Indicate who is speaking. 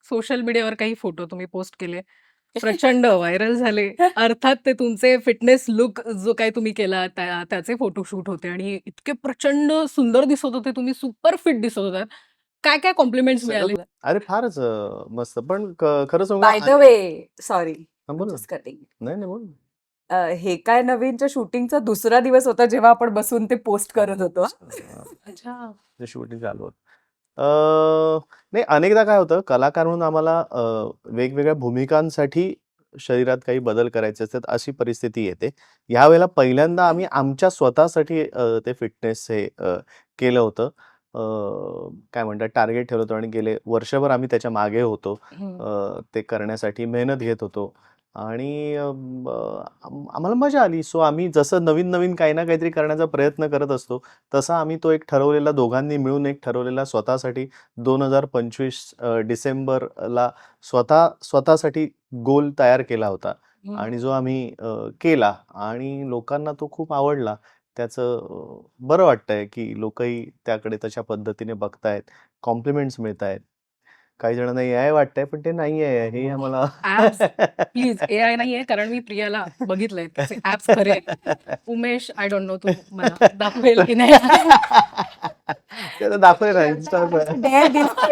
Speaker 1: Social मीडियावर काही photo तुम्ही पोस्ट केले, प्रचंड व्हायरल झाले. अर्थात ते तुमचे फिटनेस लुक जो काही तुम्ही केला त्याचे फोटोशूट होते आणि इतके प्रचंड सुंदर दिसत होते तुम्ही, सुपर फिट दिसत होतात. काय-काय कॉम्प्लिमेंट्स
Speaker 2: सगळं
Speaker 1: मिळाले?
Speaker 2: अरे फारच मस्त. पण खरं सांगू
Speaker 3: बाय द
Speaker 2: का
Speaker 3: वे, सॉरी
Speaker 2: हां, बोल ना.
Speaker 3: Just cutting.
Speaker 2: नाही, नाही बोल ना.
Speaker 3: हे काय नवीनच्या शूटिंगचा दुसरा दिवस होता जेव्हा आपण बसून ते पोस्ट करत होतो.
Speaker 1: अच्छा.
Speaker 2: ते शूटिंग चालू होतं. नाही अनेकदा काय होतं कलाकार म्हणून आम्हाला वेगवेगळ्या भूमिकांसाठी शरीरात काही बदल करायचे असतात अशी परिस्थिती येते. यावेळेला पहिल्यांदा आम्ही आमच्या स्वतःसाठी ते फिटनेस हे केलं होतं. काय म्हणतात टार्गेट ठेवलं होतं आणि गेले वर्षभर आम्ही त्याच्या मागे होतो. ते करण्यासाठी मेहनत घेत होतो आणि आम्हाला मजा आली. सो आम्ही जसं नवीन-नवीन काही ना काहीतरी करण्याचा प्रयत्न करत असतो, तसा आम्ही तो एक ठरवलेला दोघांनी मिळून एक ठरवलेला स्वतःसाठी 2025 डिसेंबरला स्वतःसाठी गोल तयार केला होता आणि जो आम्ही केला आणि लोकांना तो खूप आवडला. त्याचं बरं वाटतंय, की लोकही त्याकडे तशा पद्धतीने बघतायत, कॉम्प्लिमेंट्स मिळतायत. काही जणांना एआय वाटतंय, पण ते नाही आहे हे आम्हाला
Speaker 1: ॲप्स प्लीज एआय नाहीये कारण मी प्रियाला बघितलंय त्याचे ॲप्स खरे आहेत. उमेश आय डोंट नो तू मला दाखवेल की नाही.
Speaker 2: ते तर दाखवेल ना Instaवर.
Speaker 3: Dare दिला.